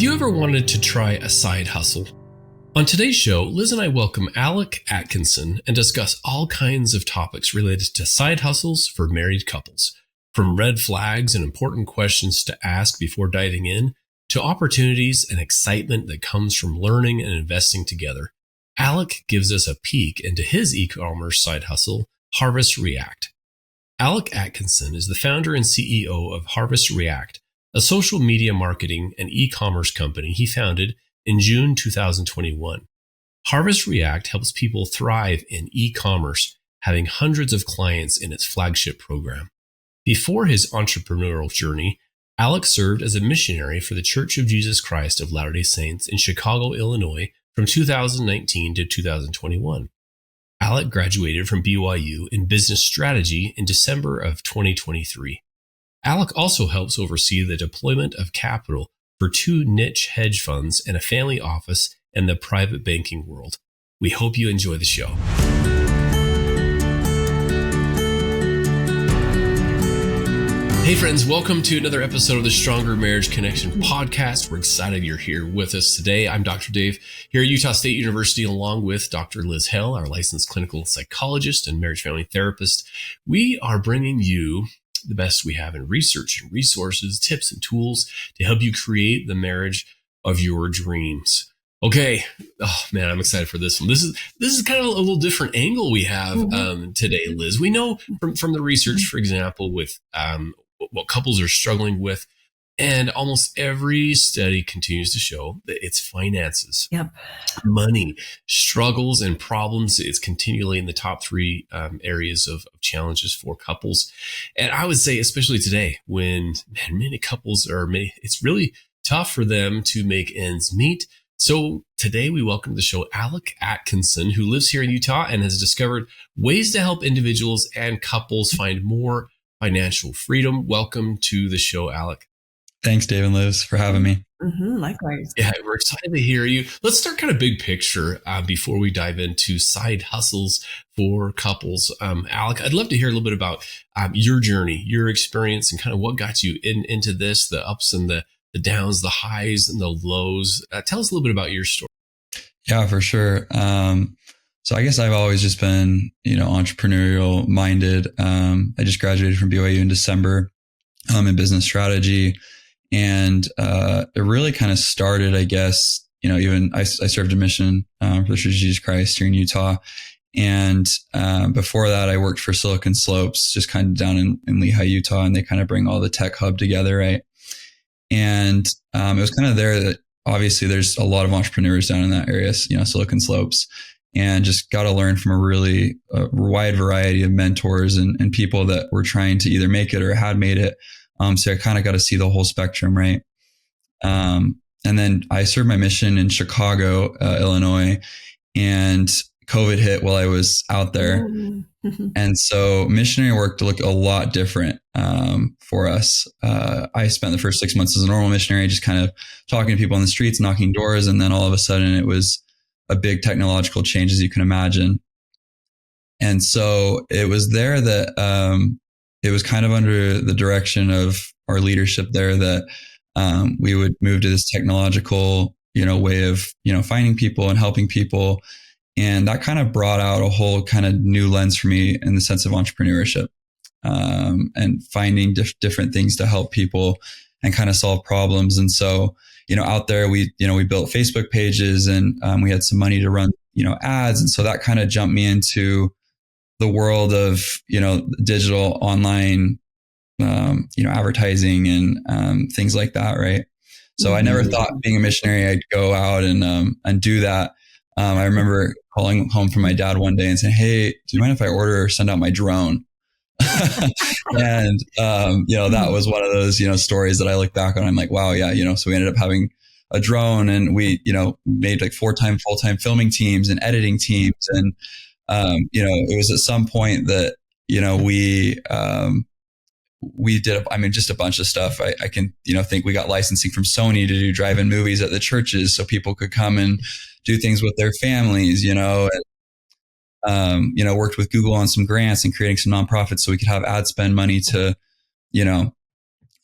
Have you ever wanted to try a side hustle? On today's show, Liz and I welcome Alec Atkinson and discuss all kinds of topics related to side hustles for married couples, from red flags and important questions to ask before diving in, to opportunities and excitement that comes from learning and investing together. Alec gives us a peek into his e-commerce side hustle, Harvest React. Alec Atkinson is the founder and CEO of Harvest React, a social media marketing and e-commerce company he founded in June 2021. Harvest React helps people thrive in e-commerce, having hundreds of clients in its flagship program. Before his entrepreneurial journey, Alec served as a missionary for the Church of Jesus Christ of Latter-day Saints in Chicago, Illinois from 2019 to 2021. Alec graduated from BYU in business strategy in December of 2023. Alec also helps oversee the deployment of capital for 2 niche hedge funds and a family office in the private banking world. We hope you enjoy the show. Hey friends, welcome to another episode of the Stronger Marriage Connection podcast. We're excited you're here with us today. I'm Dr. Dave here at Utah State University, along with Dr. Liz Hale, our licensed clinical psychologist and marriage family therapist. We are bringing you the best we have in research and resources, tips and tools to help you create the marriage of your dreams. Oh man, I'm excited for this one. This is kind of a little different angle we have today, Liz. We know from the research, for example, with what couples are struggling with, and almost every study continues to show that it's finances, money, struggles, and problems. It's continually in the top 3 areas of challenges for couples. And I would say, especially today, when many couples it's really tough for them to make ends meet. So today we welcome to the show Alec Atkinson, who lives here in Utah and has discovered ways to help individuals and couples find more financial freedom. Welcome to the show, Alec. Thanks, Dave and Liz, for having me. Likewise. Yeah, we're excited to hear you. Let's start kind of big picture before we dive into side hustles for couples. Alec, I'd love to hear a little bit about your journey, your experience, and kind of what got you into this, the ups and the downs, the highs and the lows. Tell us a little bit about your story. Yeah, for sure. So I guess I've always just been, entrepreneurial minded. I just graduated from BYU in December in business strategy. And it really kind of started, I guess, even I served a mission for the Church of Jesus Christ here in Utah. And before that, I worked for Silicon Slopes, just kind of down in Lehi, Utah, and they kind of bring all the tech hub together, right? And it was kind of there that obviously there's a lot of entrepreneurs down in that area, Silicon Slopes, and just got to learn from a really wide variety of mentors and people that were trying to either make it or had made it. So I kind of got to see the whole spectrum, right? And then I served my mission in Chicago, Illinois, and COVID hit while I was out there. And so missionary work looked a lot different for us. I spent the first 6 months as a normal missionary, just kind of talking to people on the streets, knocking doors. And then all of a sudden it was a big technological change, as you can imagine. And so it was there that it was kind of under the direction of our leadership there that we would move to this technological, way of, finding people and helping people. And that kind of brought out a whole kind of new lens for me in the sense of entrepreneurship and finding different things to help people and kind of solve problems. And so, out there, we built Facebook pages and we had some money to run, ads. And so that kind of jumped me into the world of, digital online, advertising and things like that. Right. So I never thought being a missionary, I'd go out and do that. I remember calling home from my dad one day and saying, "Hey, do you mind if I send out my drone?" And, that was one of those, stories that I look back on. I'm like, wow, yeah. So we ended up having a drone and we, made like 4-time full-time filming teams and editing teams. And, it was at some point that, we did, just a bunch of stuff. I can, think we got licensing from Sony to do drive-in movies at the churches so people could come and do things with their families, and, worked with Google on some grants and creating some nonprofits so we could have ad spend money to,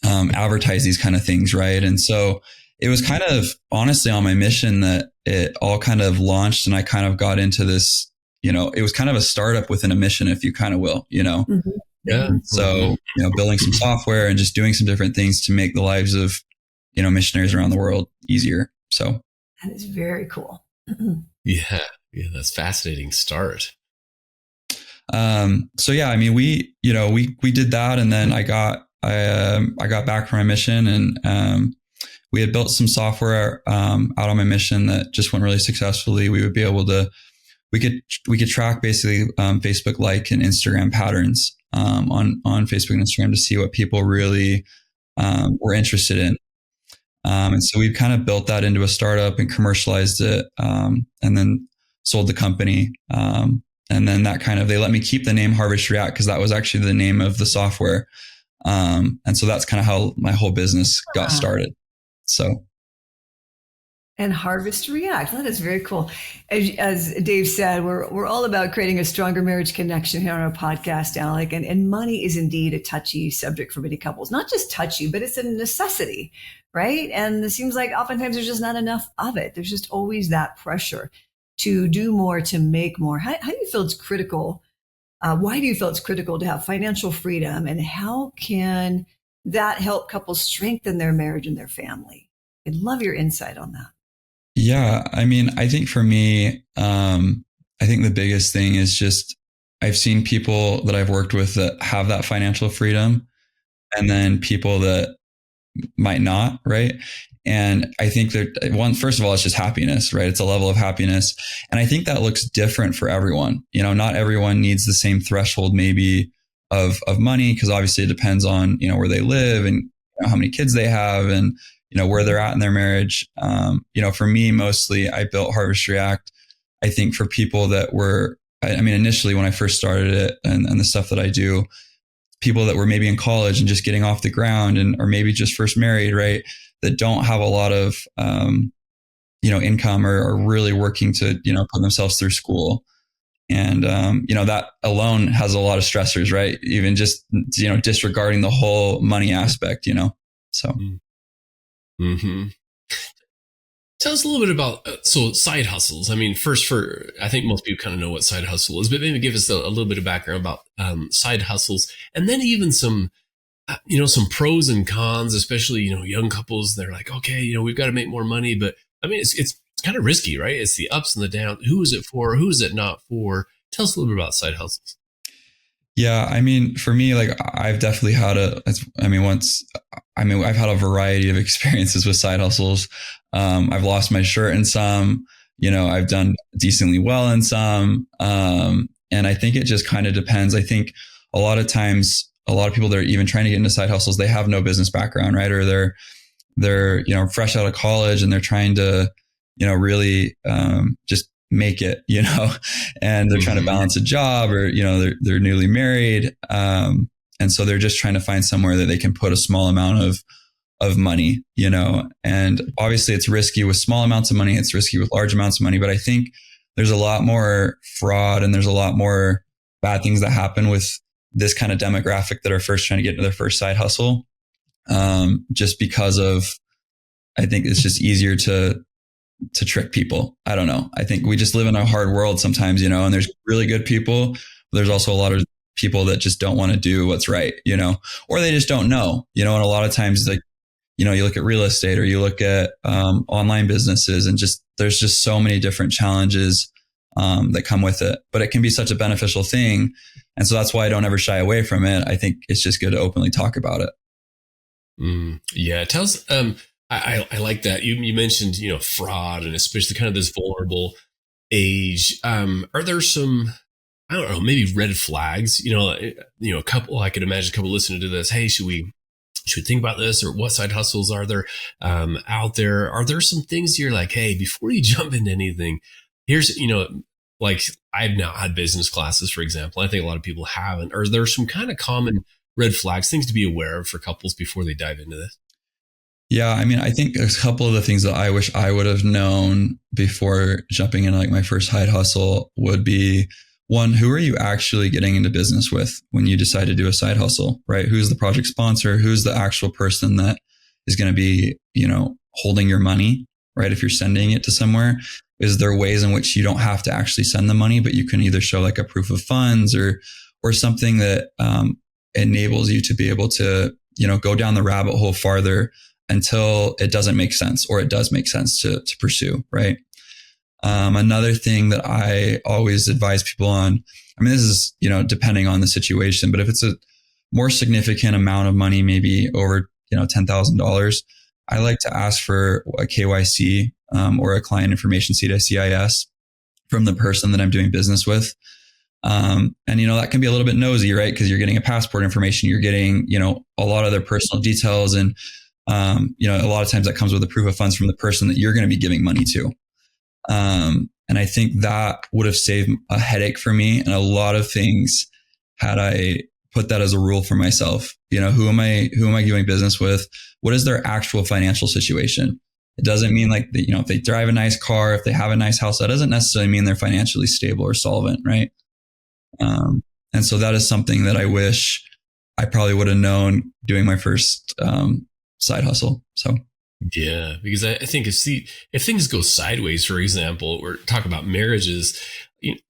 advertise these kind of things. Right. And so it was kind of honestly on my mission that it all kind of launched, and I kind of got into this, it was kind of a startup within a mission, if you kind of will, Mm-hmm. Yeah. So, building some software and just doing some different things to make the lives of, missionaries around the world easier. So that is very cool. Yeah. Yeah. That's fascinating start. So yeah, I mean, we did that, and then I got back from my mission, and we had built some software out on my mission that just went really successfully. We would be able to, we could track basically Facebook like and Instagram patterns on Facebook and Instagram to see what people really were interested in. And so we've kind of built that into a startup and commercialized it, and then sold the company. And then they let me keep the name Harvest React because that was actually the name of the software. And so that's kind of how my whole business got started. So. And Harvest React. That is very cool. As Dave said, we're all about creating a stronger marriage connection here on our podcast, Alec. And money is indeed a touchy subject for many couples. Not just touchy, but it's a necessity, right? And it seems like oftentimes there's just not enough of it. There's just always that pressure to do more, to make more. How do you feel it's critical? Why do you feel it's critical to have financial freedom? And how can that help couples strengthen their marriage and their family? I'd love your insight on that. Yeah. I mean, I think for me, I think the biggest thing is just, I've seen people that I've worked with that have that financial freedom, and then people that might not, right? And I think that first of all, it's just happiness, right? It's a level of happiness. And I think that looks different for everyone. Not everyone needs the same threshold maybe of money, because obviously it depends on, where they live and how many kids they have and, where they're at in their marriage. For me, mostly I built Harvest React, I think for people that were, initially when I first started it and the stuff that I do, people that were maybe in college and just getting off the ground or maybe just first married, right? That don't have a lot of, income or are really working to, put themselves through school. And, that alone has a lot of stressors, right? Even just, disregarding the whole money aspect, so. Mm-hmm. Tell us a little bit about side hustles. First, I think most people kind of know what side hustle is, but maybe give us a little bit of background about side hustles, and then even some pros and cons, especially young couples. They're like, okay, we've got to make more money, but it's kind of risky, right? It's the ups and the downs. Who is it for? Who is it not for? Tell us a little bit about side hustles. Yeah, for me, like I've definitely had I've had a variety of experiences with side hustles. I've lost my shirt in some, I've done decently well in some. And I think it just kind of depends. I think a lot of times, a lot of people that are even trying to get into side hustles, they have no business background, right? Or they're fresh out of college and they're trying to, really, just make it, and they're trying to balance a job, or, they're newly married. And so they're just trying to find somewhere that they can put a small amount of money, and obviously it's risky with small amounts of money. It's risky with large amounts of money, but I think there's a lot more fraud and there's a lot more bad things that happen with this kind of demographic that are first trying to get into their first side hustle. Just because of, I think it's just easier to trick people. I don't know. I think we just live in a hard world sometimes, and there's really good people. But there's also a lot of people that just don't want to do what's right, or they just don't know, and a lot of times, like, you look at real estate or you look at online businesses, and there's just so many different challenges that come with it, but it can be such a beneficial thing. And so that's why I don't ever shy away from it. I think it's just good to openly talk about it. Yeah. Tell us, I like that. You mentioned, fraud, and especially kind of this vulnerable age. Are there some, I don't know, maybe red flags, a couple, I could imagine a couple listening to this. Hey, should we think about this, or what side hustles are there out there? Are there some things you're like, hey, before you jump into anything, here's, like I've now had business classes, for example. I think a lot of people haven't. Are there some kind of common red flags, things to be aware of for couples before they dive into this? Yeah, I think a couple of the things that I wish I would have known before jumping into like my first side hustle would be, one, who are you actually getting into business with when you decide to do a side hustle, right? Who's the project sponsor? Who's the actual person that is going to be, holding your money, right? If you're sending it to somewhere, is there ways in which you don't have to actually send the money, but you can either show like a proof of funds or something that enables you to be able to, go down the rabbit hole farther until it doesn't make sense, or it does make sense to pursue, right? Another thing that I always advise people on, this is, depending on the situation, but if it's a more significant amount of money, maybe over, $10,000, I like to ask for a KYC, or a client information sheet, a CIS, from the person that I'm doing business with. And, that can be a little bit nosy, right? Because you're getting a passport information, you're getting, a lot of their personal details. And, a lot of times that comes with a proof of funds from the person that you're going to be giving money to. And I think that would have saved a headache for me and a lot of things had I put that as a rule for myself. Who am I doing business with? What is their actual financial situation? It doesn't mean like, if they drive a nice car, if they have a nice house, that doesn't necessarily mean they're financially stable or solvent, right? And so that is something that I wish I probably would have known doing my first side hustle. So. Yeah, because I think if things go sideways, for example, we're talking about marriages,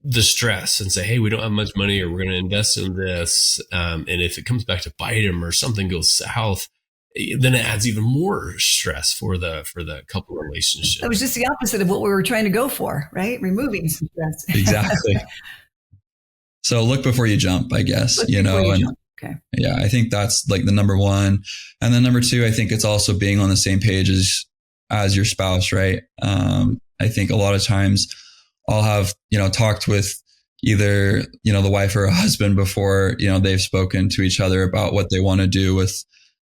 the stress, and say, hey, we don't have much money, or we're going to invest in this. And if it comes back to bite them or something goes south, then it adds even more stress for the couple relationship. It was just the opposite of what we were trying to go for, right? Removing some stress. Exactly. So look before you jump, I guess, Okay. Yeah, I think that's like the number one. And then number two, I think it's also being on the same page as your spouse, right? I think a lot of times I'll have, talked with either, the wife or a husband before, they've spoken to each other about what they want to do with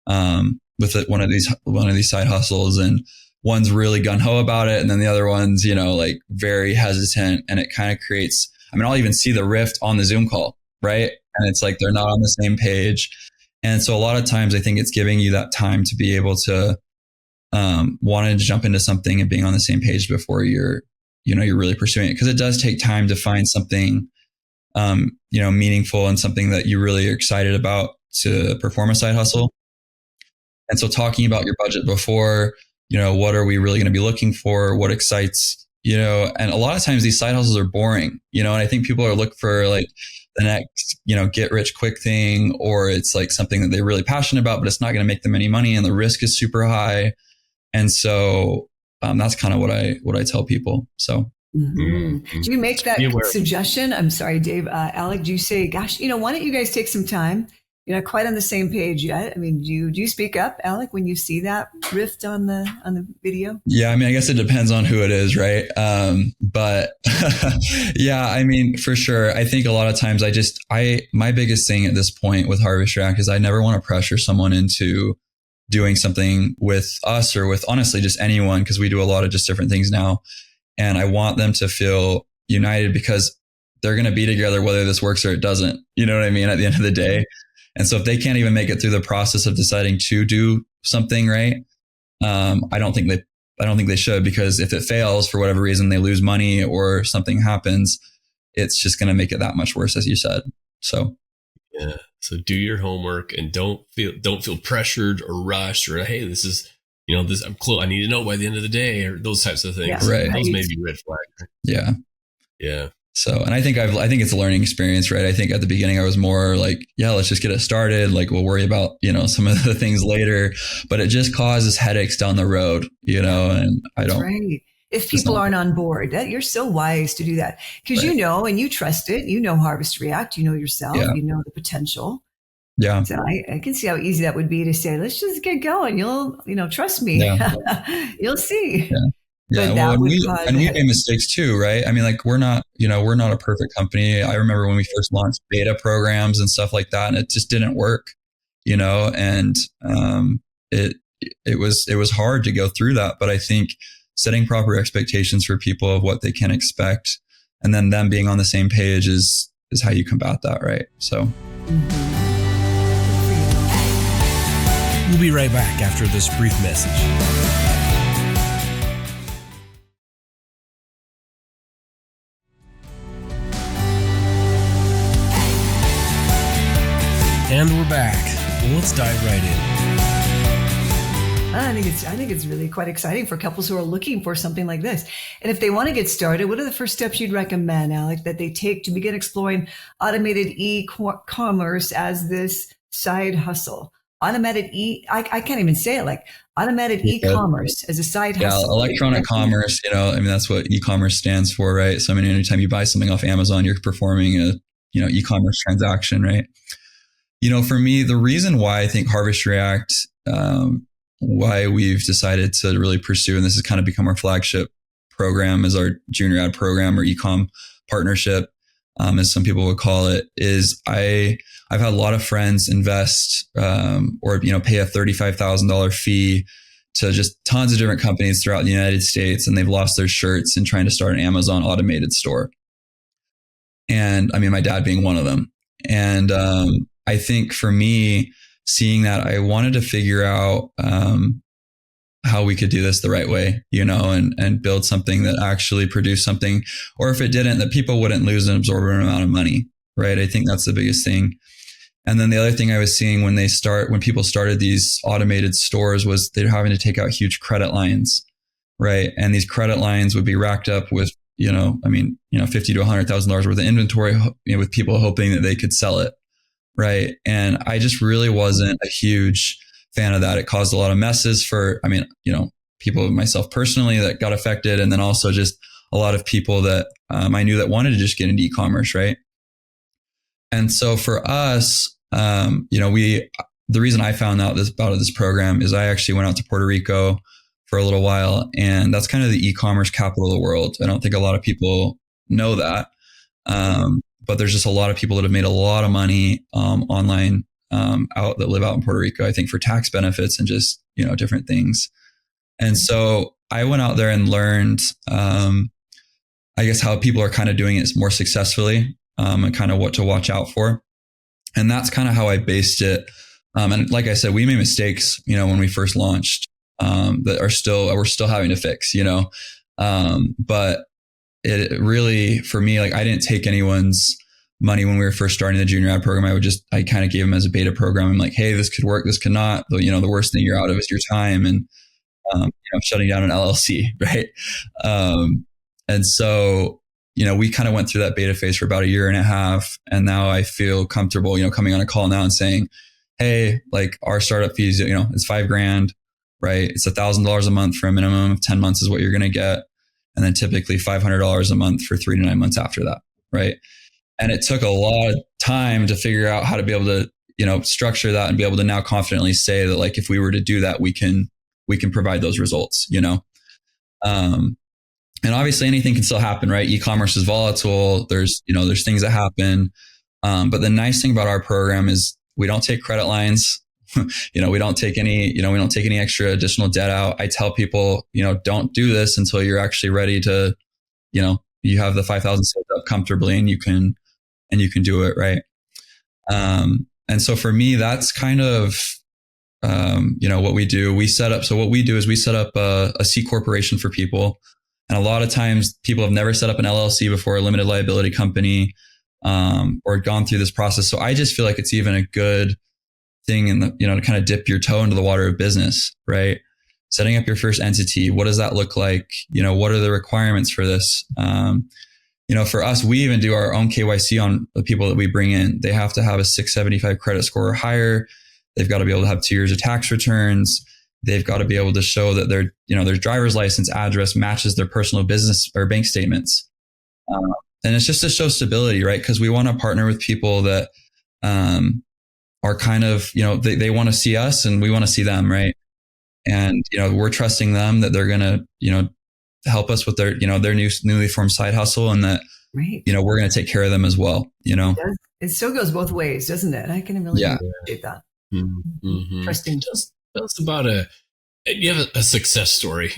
one of these side hustles, and one's really gung ho about it. And then the other one's, like very hesitant, and it kind of creates, I'll even see the rift on the Zoom call, right? And it's like, they're not on the same page. And so a lot of times I think it's giving you that time to be able to, wanting to jump into something and being on the same page before you're really pursuing it. Cause it does take time to find something, meaningful and something that you really are excited about to perform a side hustle. And so talking about your budget before, what are we really going to be looking for? What excites, and a lot of times these side hustles are boring, and I think people are looking for like the next, get rich quick thing, or it's like something that they're really passionate about, but it's not going to make them any money and the risk is super high. And so that's kind of what I tell people. So. Mm-hmm. Do you make that suggestion? I'm sorry, Dave. Alec, do you say, gosh, why don't you guys take some time? You're not quite on the same page yet. Do you speak up, Alec, when you see that rift on the video? Yeah, I guess it depends on who it is, right? But yeah, for sure. I think a lot of times my biggest thing at this point with Harvest React is I never want to pressure someone into doing something with us or with honestly just anyone, because we do a lot of just different things now. And I want them to feel united because they're going to be together whether this works or it doesn't. You know what I mean? At the end of the day. And so if they can't even make it through the process of deciding to do something, right? I don't think they should, because if it fails for whatever reason, they lose money or something happens, it's just going to make it that much worse, as you said. So. Yeah. So do your homework and don't feel pressured or rushed or, hey, this is, this, I'm close. I need to know by the end of the day, or those types of things. Yeah, right. Those may be red flags. Yeah. Yeah. So, and I think it's a learning experience, right? I think at the beginning I was more like, yeah, let's just get it started. Like we'll worry about, some of the things later, but it just causes headaches down the road, and I don't. That's right. If people aren't on board, you're so wise to do that because right. And you trust it, Harvest React, yourself, yeah. The potential. Yeah. So I can see how easy that would be to say, let's just get going. You'll, trust me. Yeah. You'll see. Yeah. Yeah, well, and we made mistakes too, right? We're not a perfect company. I remember when we first launched beta programs and stuff like that, and it just didn't work, and it was hard to go through that. But I think setting proper expectations for people of what they can expect, and then them being on the same page is how you combat that, right? So. We'll be right back after this brief message. And we're back. Well, let's dive right in. I think it's really quite exciting for couples who are looking for something like this. And if they want to get started, what are the first steps you'd recommend, Alec, that they take to begin exploring automated e-commerce as this side hustle? I can't even say it, like automated e-commerce as a side hustle. Electronic commerce, that's what e-commerce stands for, right? So, anytime you buy something off Amazon, you're performing a, e-commerce transaction, right? For me, the reason why I think Harvest React, why we've decided to really pursue, and this has kind of become our flagship program as our junior ad program or e-com partnership, as some people would call it, is I've had a lot of friends invest or pay a $35,000 fee to just tons of different companies throughout the United States, and they've lost their shirts and trying to start an Amazon automated store. And my dad being one of them. And I think for me, seeing that, I wanted to figure out how we could do this the right way, and build something that actually produced something, or if it didn't, that people wouldn't lose an absorbent amount of money, right? I think that's the biggest thing. And then the other thing I was seeing when people started these automated stores was they're having to take out huge credit lines, right? And these credit lines would be racked up with, $50,000 to $100,000 worth of inventory, with people hoping that they could sell it. Right. And I just really wasn't a huge fan of that. It caused a lot of messes for, people, myself personally, that got affected. And then also just a lot of people that I knew that wanted to just get into e-commerce. Right. And so for us, the reason I found out about this program is I actually went out to Puerto Rico for a little while, and that's kind of the e-commerce capital of the world. I don't think a lot of people know that. But there's just a lot of people that have made a lot of money online that live out in Puerto Rico, I think, for tax benefits and just, different things. And so I went out there and learned, I guess, how people are kind of doing it more successfully and kind of what to watch out for. And that's kind of how I based it. And like I said, we made mistakes, when we first launched that we're still having to fix, but it really, for me, like, I didn't take anyone's money when we were first starting the junior ad program. I kind of gave them as a beta program. I'm like, hey, this could work, this could not. The worst thing you're out of is your time and, shutting down an LLC, right? And so, we kind of went through that beta phase for about a year and a half. And now I feel comfortable, coming on a call now and saying, hey, like, our startup fees, it's $5,000, right? It's $1,000 a month for a minimum of 10 months is what you're going to get. And then typically $500 a month for 3 to 9 months after that. Right. And it took a lot of time to figure out how to be able to, structure that and be able to now confidently say that, like, if we were to do that, we can provide those results, and obviously anything can still happen, right? E-commerce is volatile. There's things that happen. But the nice thing about our program is we don't take credit lines. We don't take any extra additional debt out. I tell people, don't do this until you're actually ready to, you have the 5,000 saved up comfortably and you can do it. Right. And so for me, that's kind of, what we do. So what we do is we set up a C corporation for people. And a lot of times people have never set up an LLC before, a limited liability company, or gone through this process. So I just feel like it's even a good thing to kind of dip your toe into the water of business, right? Setting up your first entity. What does that look like? What are the requirements for this? For us, we even do our own KYC on the people that we bring in. They have to have a 675 credit score or higher. They've got to be able to have 2 years of tax returns. They've got to be able to show that their driver's license address matches their personal business or bank statements. And it's just to show stability, right? Because we want to partner with people that, are kind of, they want to see us and we want to see them, right? And, we're trusting them that they're going to, help us with their newly formed side hustle, and that, right, we're going to take care of them as well, It still goes both ways, doesn't it? I can really appreciate that. Mm-hmm. Interesting. Just tell us about you have a success story,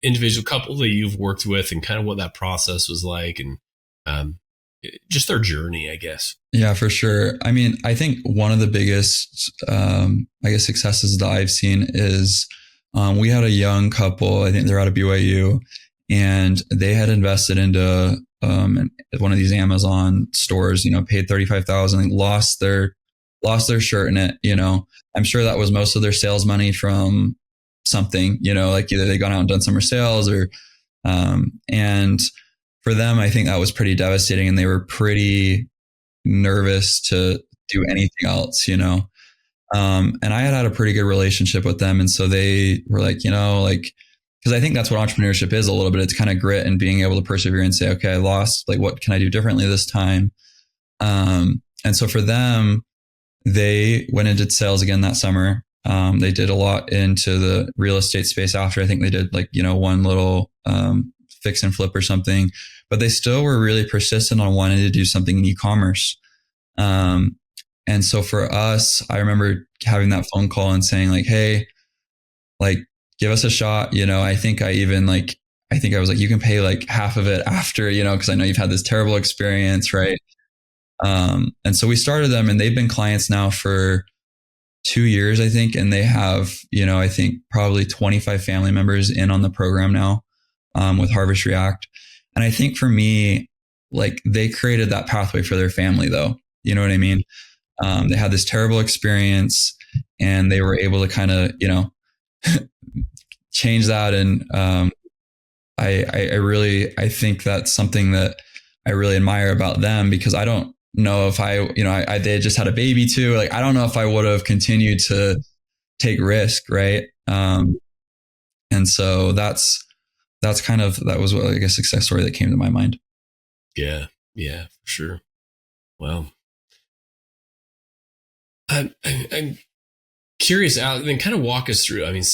individual couple that you've worked with and kind of what that process was like, and just their journey, I guess. Yeah, for sure. I think one of the biggest, successes that I've seen is we had a young couple, I think they're out of BYU, and they had invested into one of these Amazon stores, paid $35,000, lost their shirt in it. I'm sure that was most of their sales money from something, like either they gone out and done summer sales or, and for them, I think that was pretty devastating, and they were pretty nervous to do anything else, and I had a pretty good relationship with them. And so they were like, because I think that's what entrepreneurship is a little bit. It's kind of grit and being able to persevere and say, okay, I lost, like, what can I do differently this time? And so for them, they went and did sales again that summer. They did a lot into the real estate space after. I think they did one little, fix and flip or something, but they still were really persistent on wanting to do something in e-commerce. And so for us, I remember having that phone call and saying like, hey, like, give us a shot. I think I was like, you can pay like half of it after, cause I know you've had this terrible experience. Right. And so we started them, and they've been clients now for 2 years, I think. And they have, I think probably 25 family members in on the program now, with Harvest React. And I think for me, like, they created that pathway for their family though. You know what I mean? They had this terrible experience, and they were able to kind of, change that. And, I think that's something that I really admire about them, because I don't know if they had just had a baby too. Like, I don't know if I would have continued to take risk. Right. And so that was like a success story that came to my mind. Yeah. Yeah, for sure. Wow. I'm curious, Alec, then kind of walk us through. I mean,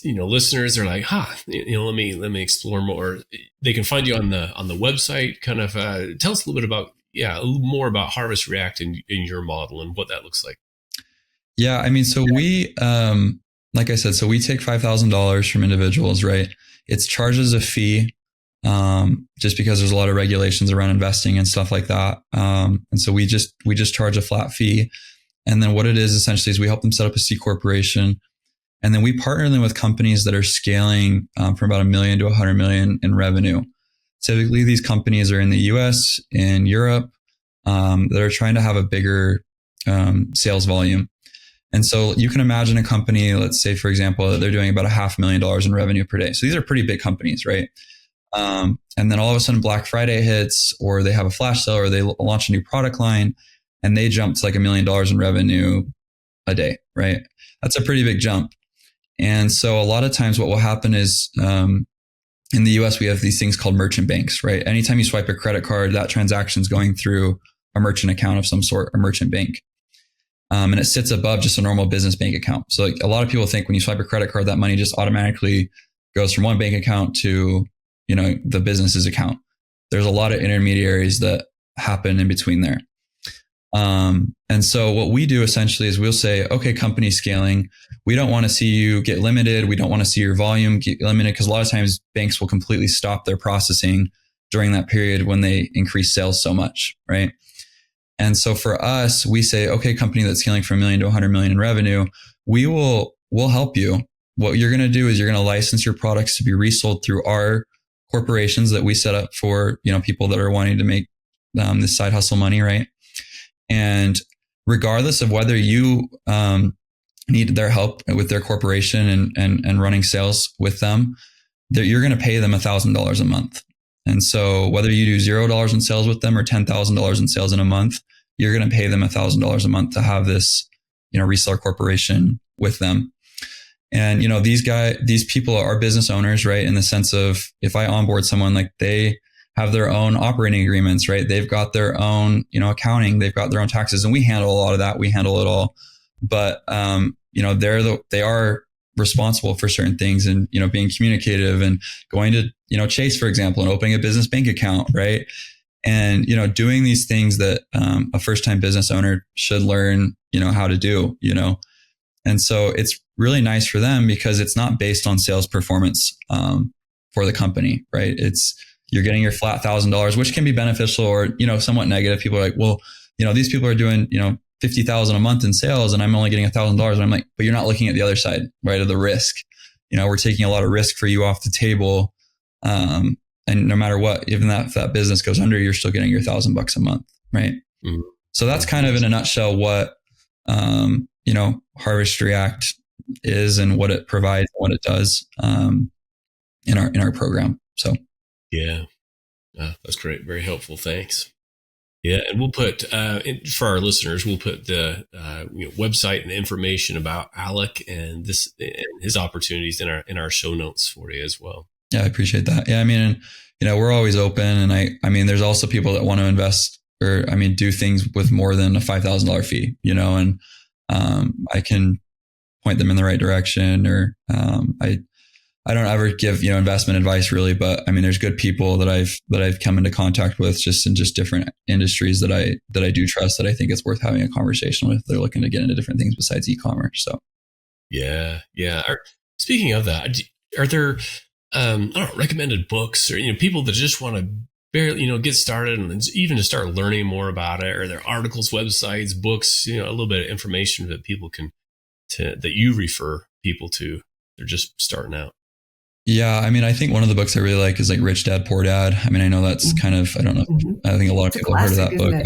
listeners are like, let me explore more. They can find you on the website. Kind of tell us a little bit about, a little more about Harvest React and your model and what that looks like. Yeah, I mean, so we, like I said, so we take $5,000 from individuals, right? It's charged as a fee, just because there's a lot of regulations around investing and stuff like that. And so we just charge a flat fee. And then what it is essentially is we help them set up a C corporation. And then we partner them with companies that are scaling from about $1 million to $100 million in revenue. Typically, these companies are in the US, in Europe, that are trying to have a bigger sales volume. And so you can imagine a company, let's say, for example, that they're doing about $500,000 in revenue per day. So these are pretty big companies, right? And then all of a sudden Black Friday hits, or they have a flash sale, or they launch a new product line, and they jump to like $1 million in revenue a day, right? That's a pretty big jump. And so a lot of times what will happen is, in the US, we have these things called merchant banks, right? Anytime you swipe a credit card, that transaction's going through a merchant account of some sort, a merchant bank. And it sits above just a normal business bank account. So like, a lot of people think when you swipe a credit card, that money just automatically goes from one bank account to, the business's account. There's a lot of intermediaries that happen in between there. And so what we do essentially is we'll say, okay, company scaling, we don't want to see you get limited. We don't want to see your volume get limited, because a lot of times banks will completely stop their processing during that period when they increase sales so much, right? And so for us, we say, okay, company that's scaling from $1 million to $100 million in revenue, we'll help you. What you're going to do is you're going to license your products to be resold through our corporations that we set up for, people that are wanting to make this side hustle money, right? And regardless of whether you need their help with their corporation and running sales with them, you're going to pay them $1,000 a month. And so whether you do $0 in sales with them or $10,000 in sales in a month, you're going to pay them $1,000 a month to have this, reseller corporation with them. And, these people are business owners, right? In the sense of, if I onboard someone, like, they have their own operating agreements, right? They've got their own, accounting, they've got their own taxes, and we handle a lot of that. We handle it all. But, they are responsible for certain things, and, being communicative and going to, Chase, for example, and opening a business bank account, right? And, doing these things that a first-time business owner should learn, how to do, And so it's really nice for them because it's not based on sales performance for the company, right? You're getting your flat $1,000, which can be beneficial or, somewhat negative. People are like, well, these people are doing, $50,000 a month in sales and I'm only getting $1,000. And I'm like, but you're not looking at the other side, right? Of the risk. We're taking a lot of risk for you off the table. And no matter what, even if that business goes under, you're still getting your $1,000 a month, right? Mm-hmm. So that's kind of in a nutshell what, Harvest React is and what it provides, what it does in our program. So yeah, that's great. Very helpful. Thanks. Yeah, and we'll put for our listeners, we'll put the website and information about Alec and his opportunities in our show notes for you as well. Yeah, I appreciate that. Yeah, I mean, we're always open, and I mean, there's also people that want to invest or do things with more than a $5,000 fee, and I can point them in the right direction, or I don't ever give investment advice really, but I mean, there's good people that I've come into contact with just in different industries that I do trust, that I think it's worth having a conversation with. They're looking to get into different things besides e-commerce. So yeah. Speaking of that, are there recommended books or people that just want to barely get started and even to start learning more about it? Or there articles, websites, books, a little bit of information that people that you refer people to? They're just starting out. Yeah, I mean, I think one of the books I really like is like Rich Dad Poor Dad. I mean, I know that's kind of, I don't know. I think a lot of people have heard of that book.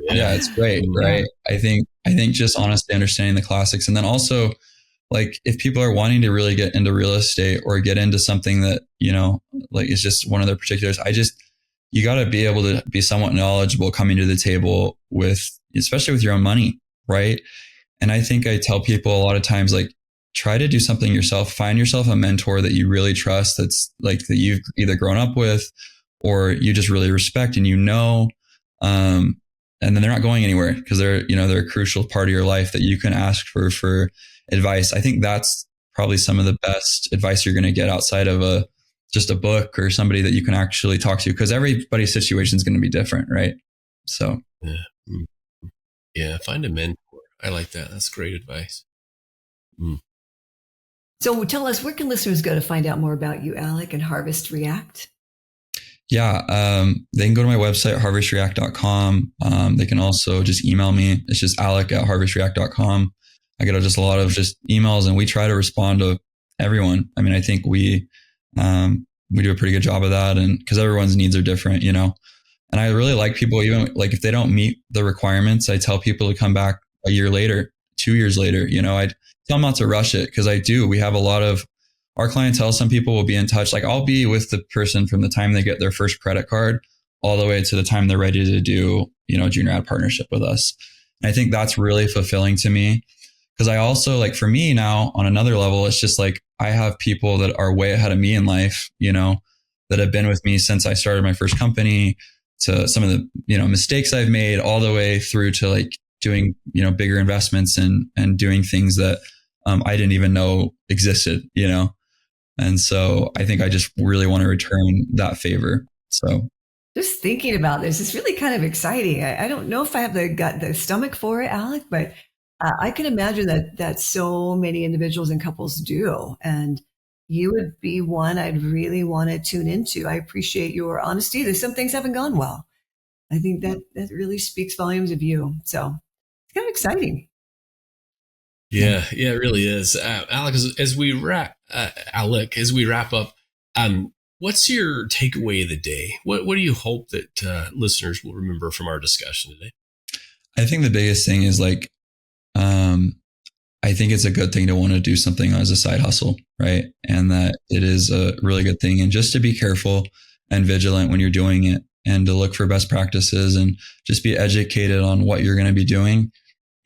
Yeah, it's great, right? I think just honestly understanding the classics, and then also like if people are wanting to really get into real estate or get into something that like is just one of their particulars, you got to be able to be somewhat knowledgeable coming to the table especially with your own money, right? And I think I tell people a lot of times, like, try to do something yourself. Find yourself a mentor that you really trust, that's like that you've either grown up with or you just really respect, and and then they're not going anywhere because they're a crucial part of your life that you can ask for advice. I think that's probably some of the best advice you're going to get outside of just a book or somebody that you can actually talk to, because everybody's situation is going to be different, right? So yeah, find a mentor. I like that. That's great advice. So tell us, where can listeners go to find out more about you, Alec, and Harvest React? Yeah, they can go to my website, harvestreact.com. They can also just email me. It's just alec@harvestreact.com. I get just a lot of just emails, and we try to respond to everyone. I mean, I think we do a pretty good job of that, and because everyone's needs are different, And I really like people, even like if they don't meet the requirements, I tell people to come back a year later, 2 years later. I tell them not to rush it, because we have a lot of our clientele. Some people will be in touch. Like I'll be with the person from the time they get their first credit card all the way to the time they're ready to do, junior ad partnership with us. And I think that's really fulfilling to me, because I also, like, for me now on another level, it's just like I have people that are way ahead of me in life, that have been with me since I started my first company, to some of the, mistakes I've made, all the way through to like doing, bigger investments and doing things that I didn't even know existed, And so I think I just really want to return that favor. So just thinking about this, it's really kind of exciting. I don't know if I have the stomach for it, Alec, but I can imagine that so many individuals and couples do. And you would be one I'd really want to tune into. I appreciate your honesty. There's some things haven't gone well. I think that really speaks volumes of you. So it's kind of exciting. Yeah, it really is. Alec, as we wrap up, what's your takeaway of the day? What do you hope that listeners will remember from our discussion today? I think the biggest thing is like, I think it's a good thing to want to do something as a side hustle, right? And that it is a really good thing. And just to be careful and vigilant when you're doing it, and to look for best practices, and just be educated on what you're going to be doing.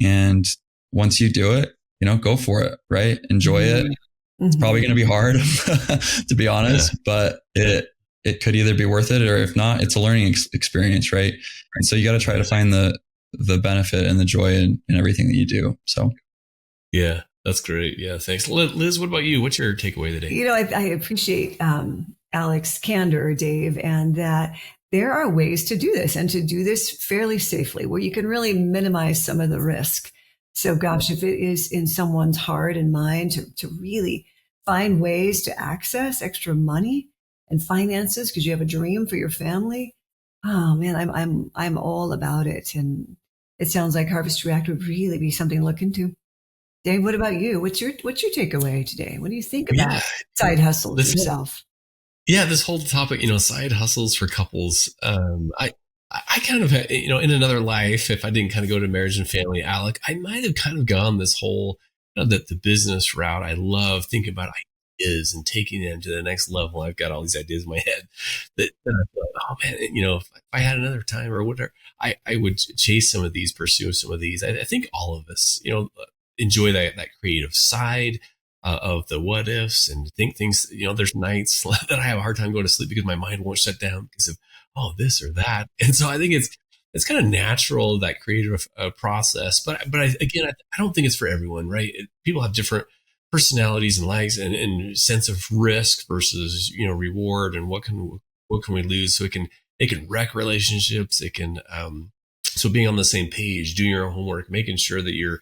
And once you do it, go for it, right? Enjoy it. It's probably going to be hard to be honest, but it could either be worth it, or if not, it's a learning experience, right? And so you got to try to find the benefit and the joy in everything that you do. So. Yeah, that's great. Yeah, thanks. Liz, what about you? What's your takeaway today? I appreciate Alec's candor, Dave, and that there are ways to do this, and to do this fairly safely, where you can really minimize some of the risk. So gosh, if it is in someone's heart and mind to really find ways to access extra money and finances because you have a dream for your family, oh man, I'm all about it. And it sounds like Harvest React would really be something to look into. Dave, what about you? What's your takeaway today? What do you think about side hustles yourself? This whole topic, side hustles for couples. I kind of, in another life, if I didn't kind of go to marriage and family, Alec, I might have kind of gone this whole, that the business route, I love thinking about ideas and taking them to the next level. I've got all these ideas in my head that I thought, oh man, if I had another time or whatever, I would chase some of these, pursue some of these. I think all of us, enjoy that creative side of the what ifs and think things. There's nights that I have a hard time going to sleep because my mind won't shut down because of this or that. And so I think it's kind of natural, that creative process. But I don't think it's for everyone, right? People have different personalities and likes and sense of risk versus reward, and what can we lose. So it can wreck relationships. It can so being on the same page, doing your own homework, making sure that you're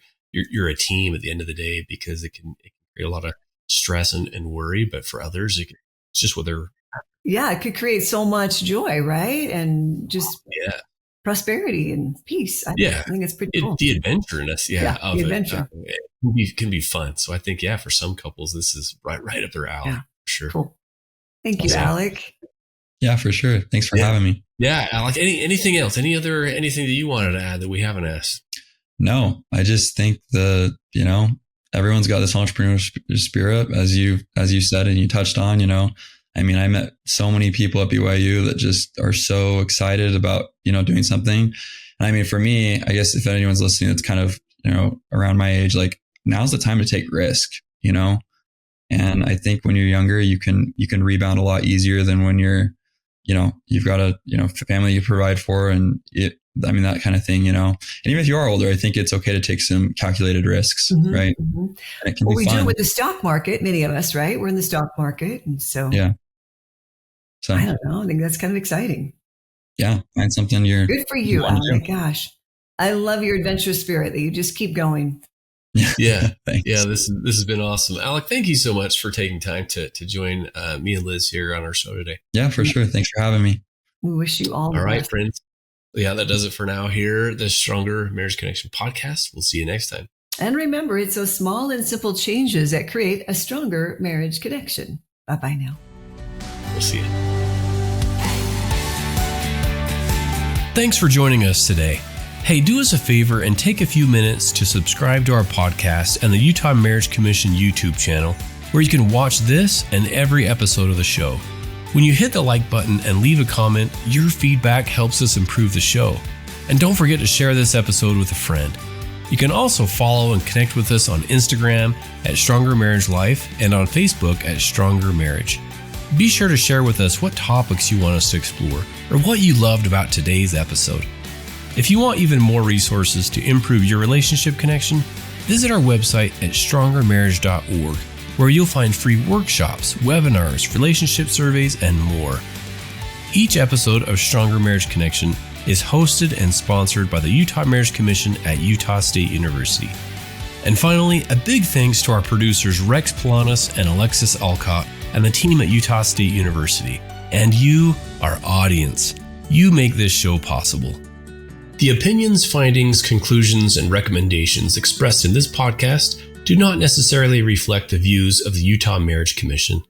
a team at the end of the day, because it can create a lot of stress and worry. But for others, it's just what they're. Yeah, it could create so much joy, right? And just prosperity and peace. I think it's pretty cool. The adventureness, of the adventure. It can be fun. So I think, for some couples, this is right up their alley. Yeah, for sure. Cool. Thank you, Alec. Yeah, for sure. Thanks for having me. Yeah, Alec. Anything else? Anything that you wanted to add that we haven't asked? No, I just think everyone's got this entrepreneurial spirit, as you said, and you touched on, I met so many people at BYU that just are so excited about, doing something. And for me, I guess if anyone's listening, that's kind of, around my age, like now's the time to take risk, and I think when you're younger, you can rebound a lot easier than when you're, you've got a, family you provide for, and that kind of thing, and even if you are older, I think it's okay to take some calculated risks, right? Mm-hmm. And it can be fun. We do it with the stock market, many of us, right? We're in the stock market. And so, so I don't know. I think that's kind of exciting. Yeah. Find something good for you, Alec. Gosh, I love your adventurous spirit that you just keep going. Yeah. Thanks. Yeah. This has been awesome. Alec, thank you so much for taking time to join me and Liz here on our show today. Yeah, for sure. Thanks for having me. We wish you all the best. All right, friends. Yeah, that does it for now here, the Stronger Marriage Connection podcast. We'll see you next time. And remember, it's those small and simple changes that create a stronger marriage connection. Bye-bye now. We'll see you. Thanks for joining us today. Hey, do us a favor and take a few minutes to subscribe to our podcast and the Utah Marriage Commission YouTube channel, where you can watch this and every episode of the show. When you hit the like button and leave a comment, your feedback helps us improve the show. And don't forget to share this episode with a friend. You can also follow and connect with us on Instagram at Stronger Marriage Life and on Facebook at Stronger Marriage. Be sure to share with us what topics you want us to explore or what you loved about today's episode. If you want even more resources to improve your relationship connection, visit our website at strongermarriage.org, where you'll find free workshops, webinars, relationship surveys, and more. Each episode of Stronger Marriage Connection is hosted and sponsored by the Utah Marriage Commission at Utah State University. And finally, a big thanks to our producers Rex Polanis and Alexis Alcott and the team at Utah State University. And you, our audience. You make this show possible. The opinions, findings, conclusions, and recommendations expressed in this podcast do not necessarily reflect the views of the Utah Marriage Commission.